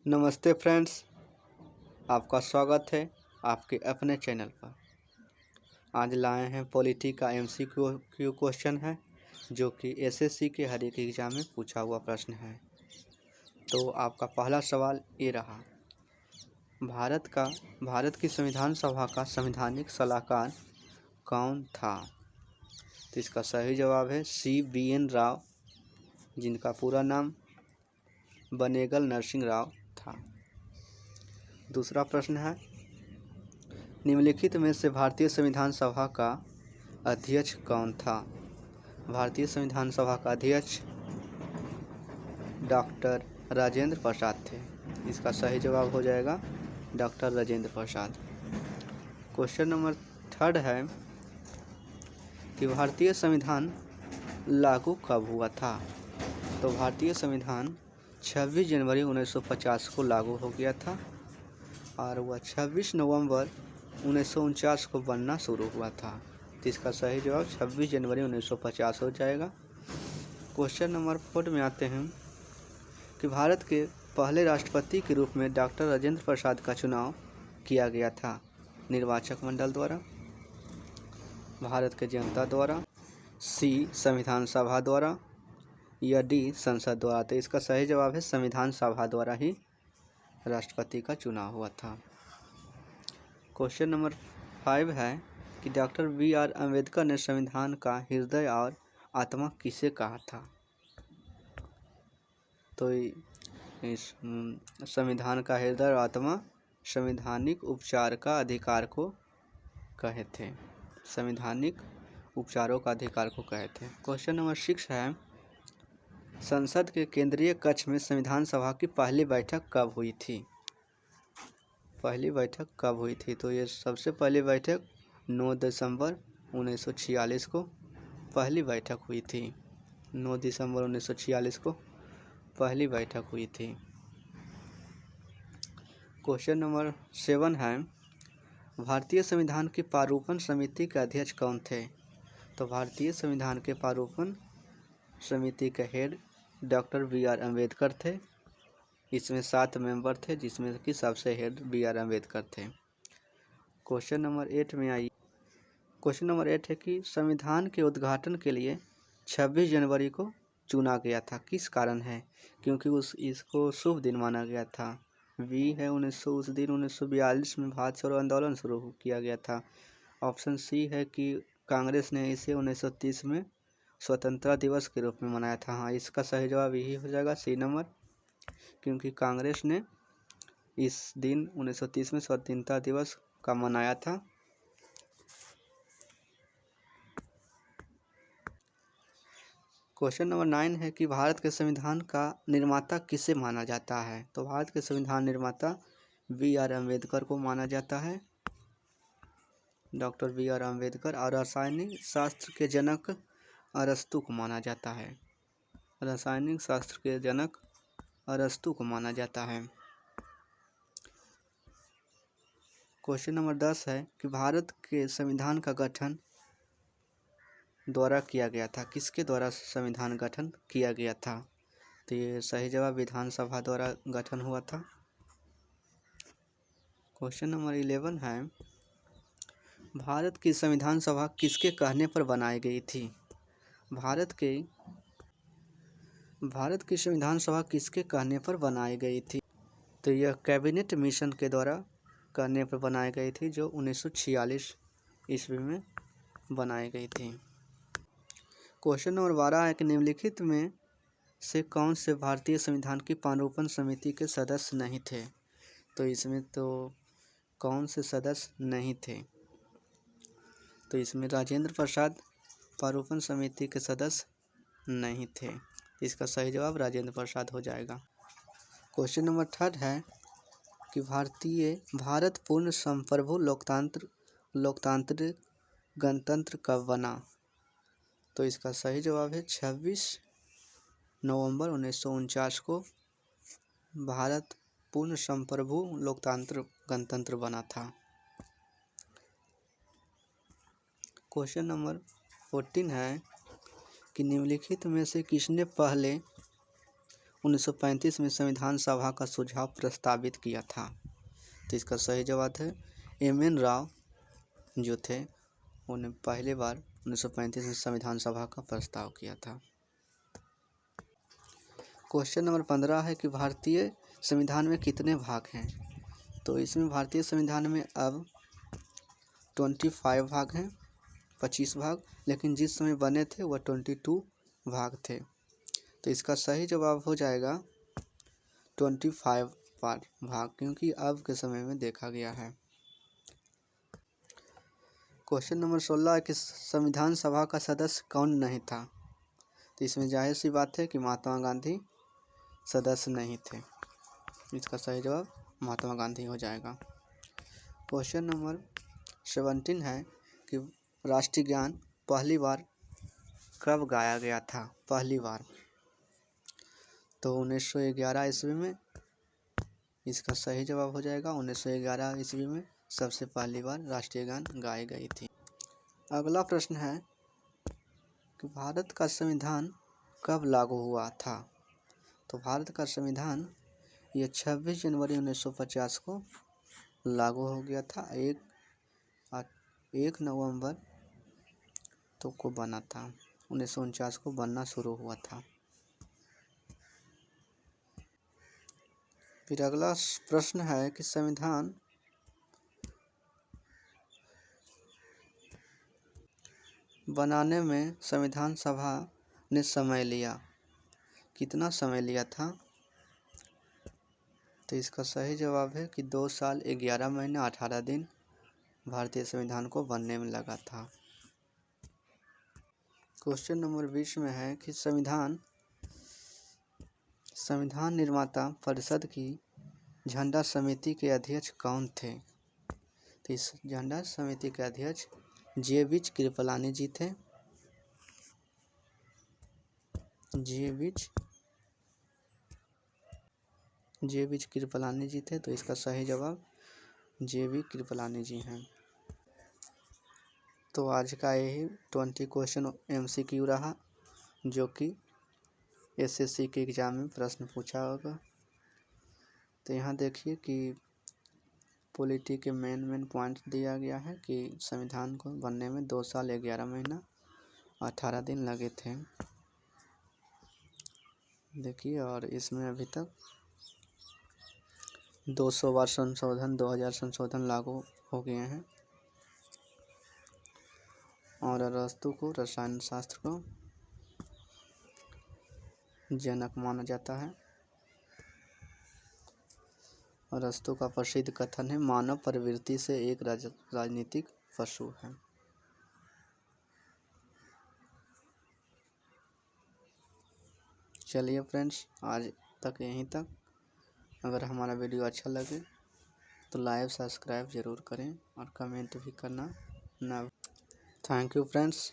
नमस्ते फ्रेंड्स, आपका स्वागत है आपके अपने चैनल पर। आज लाए हैं पॉलिटी का MCQ क्वेश्चन है जो कि SSC के हर एक एग्ज़ाम में पूछा हुआ प्रश्न है। तो आपका पहला सवाल ये रहा, भारत की संविधान सभा का संवैधानिक सलाहकार कौन था? तो इसका सही जवाब है CBN राव, जिनका पूरा नाम बनेगल नरसिंह राव था। दूसरा प्रश्न है, निम्नलिखित में से भारतीय संविधान सभा का अध्यक्ष कौन था? भारतीय संविधान सभा का अध्यक्ष डॉक्टर राजेंद्र प्रसाद थे। इसका सही जवाब हो जाएगा doctor Rajendra Prasad. Question number 3 है कि भारतीय संविधान लागू कब हुआ था? तो भारतीय संविधान 26 जनवरी 1950 को लागू हो गया था और वह 26 नवंबर 1949 को बनना शुरू हुआ था। तो इसका सही जवाब 26 जनवरी 1950 हो जाएगा। क्वेश्चन नंबर 4 में आते हैं कि भारत के पहले राष्ट्रपति के रूप में डॉक्टर राजेंद्र प्रसाद का चुनाव किया गया था निर्वाचक मंडल द्वारा, भारत के जनता द्वारा, C संविधान सभा द्वारा या D संसद द्वारा। तो इसका सही जवाब है संविधान सभा द्वारा ही राष्ट्रपति का चुनाव हुआ था। क्वेश्चन नंबर 5 है कि डॉक्टर BR अम्बेडकर ने संविधान का हृदय और आत्मा किसे कहा था? तो इस संविधान का हृदय और आत्मा संवैधानिक उपचार का अधिकार को कहे थे। संवैधानिक उपचारों का अधिकार को कहे थे। क्वेश्चन नंबर 6 है, संसद के केंद्रीय कक्ष में संविधान सभा की पहली बैठक कब हुई थी? पहली बैठक कब हुई थी? तो ये सबसे पहली बैठक 9 दिसंबर 1946 को पहली बैठक हुई थी। 9 दिसंबर 1946 को पहली बैठक हुई थी। क्वेश्चन नंबर 7 है, भारतीय संविधान की प्रारूपण समिति के अध्यक्ष कौन थे? तो भारतीय संविधान के प्रारूपण समिति के हेड डॉक्टर BR अम्बेडकर थे। इसमें 7 मेंबर थे जिसमें कि सबसे हेड BR अम्बेडकर थे। क्वेश्चन नंबर 8 में आइए। क्वेश्चन नंबर 8 है कि संविधान के उद्घाटन के लिए 26 जनवरी को चुना गया था, किस कारण है? क्योंकि इसको शुभ दिन माना गया था। V है उस दिन 1942 में भारत छोड़ो आंदोलन शुरू किया गया था। ऑप्शन C है कि कांग्रेस ने इसे 1930 में स्वतंत्रता दिवस के रूप में मनाया था। हाँ, इसका सही जवाब यही हो जाएगा C नंबर, क्योंकि कांग्रेस ने इस दिन 1930 में स्वतंत्रता दिवस का मनाया था। क्वेश्चन नंबर 9 है कि भारत के संविधान का निर्माता किसे माना जाता है? तो भारत के संविधान निर्माता BR अम्बेडकर को माना जाता है, डॉक्टर BR अम्बेडकर। और रासायनिक शास्त्र के जनक अरस्तु को माना जाता है, रासायनिक शास्त्र के जनक अरस्तु को माना जाता है। क्वेश्चन नंबर 10 है कि भारत के संविधान का गठन द्वारा किया गया था, किसके द्वारा संविधान गठन किया गया था? तो ये सही जवाब विधानसभा द्वारा गठन हुआ था। क्वेश्चन नंबर 11 है, भारत की संविधान सभा किसके कहने पर बनाई गई थी? भारत की संविधान सभा किसके कहने पर बनाई गई थी? तो यह कैबिनेट मिशन के द्वारा कहने पर बनाई गई थी, जो 1946 ईस्वी में बनाई गई थी। क्वेश्चन नंबर 12 है कि निम्नलिखित में से कौन से भारतीय संविधान की प्रारूपण समिति के सदस्य नहीं थे? तो इसमें तो कौन से सदस्य नहीं थे? तो इसमें राजेंद्र प्रसाद प्रारूपण समिति के सदस्य नहीं थे। इसका सही जवाब राजेंद्र प्रसाद हो जाएगा। क्वेश्चन नंबर 3 है कि भारत पूर्ण संप्रभु लोकतांत्रिक गणतंत्र कब बना? तो इसका सही जवाब है 26 नवंबर 1949 को भारत पूर्ण संप्रभु लोकतांत्रिक गणतंत्र बना था। क्वेश्चन नंबर 14 है कि निम्नलिखित में से किसने पहले 1935 में संविधान सभा का सुझाव प्रस्तावित किया था? तो इसका सही जवाब है एम.एन. राव जो थे उन्हें पहली बार 1935 में संविधान सभा का प्रस्ताव किया था। क्वेश्चन नंबर 15 है कि भारतीय संविधान में कितने भाग हैं? तो इसमें भारतीय संविधान में अब 25 भाग हैं, 25 भाग, लेकिन जिस समय बने थे वह 22 भाग थे। तो इसका सही जवाब हो जाएगा 25 भाग, क्योंकि अब के समय में देखा गया है। क्वेश्चन नंबर 16 है कि संविधान सभा का सदस्य कौन नहीं था? तो इसमें जाहिर सी बात है कि महात्मा गांधी सदस्य नहीं थे। इसका सही जवाब महात्मा गांधी हो जाएगा। क्वेश्चन नंबर 17 है कि राष्ट्रीय गान पहली बार कब गाया गया था? पहली बार तो 1911 ईस्वी में। इसका सही जवाब हो जाएगा 1911 ईस्वी में सबसे पहली बार राष्ट्रीय गान गाई गई थी। अगला प्रश्न है कि भारत का संविधान कब लागू हुआ था? तो भारत का संविधान ये 26 जनवरी 1950 को लागू हो गया था। 1 नवंबर तो को बना था, 1949 को बनना शुरू हुआ था। फिर अगला प्रश्न है कि संविधान बनाने में संविधान सभा ने समय लिया, कितना समय लिया था? तो इसका सही जवाब है कि 2 साल 11 महीने 18 दिन भारतीय संविधान को बनने में लगा था। क्वेश्चन नंबर 20 में है कि संविधान निर्माता परिषद की झंडा समिति के अध्यक्ष कौन थे? तो इस झंडा समिति के अध्यक्ष जे.एच. कृपलानी जी थे। जे.एच. कृपलानी जी थे। तो इसका सही जवाब जे.बी. कृपलानी जी हैं। तो आज का यही 20 क्वेश्चन MCQ रहा, जो कि SSC के एग्ज़ाम में प्रश्न पूछा होगा। तो यहाँ देखिए कि पॉलिटी के मेन पॉइंट दिया गया है कि संविधान को बनने में 2 साल 11 महीना 18 दिन लगे थे। देखिए, और इसमें अभी तक 200 बार संशोधन, 2000 संशोधन लागू हो गए हैं। और अरस्तु को रसायन शास्त्र को जनक माना जाता है। अरस्तु का प्रसिद्ध कथन है, मानव प्रवृत्ति से एक राजनीतिक पशु है। चलिए फ्रेंड्स, आज तक यहीं तक। अगर हमारा वीडियो अच्छा लगे तो लाइक सब्सक्राइब ज़रूर करें और कमेंट भी करना ना। Thank you friends.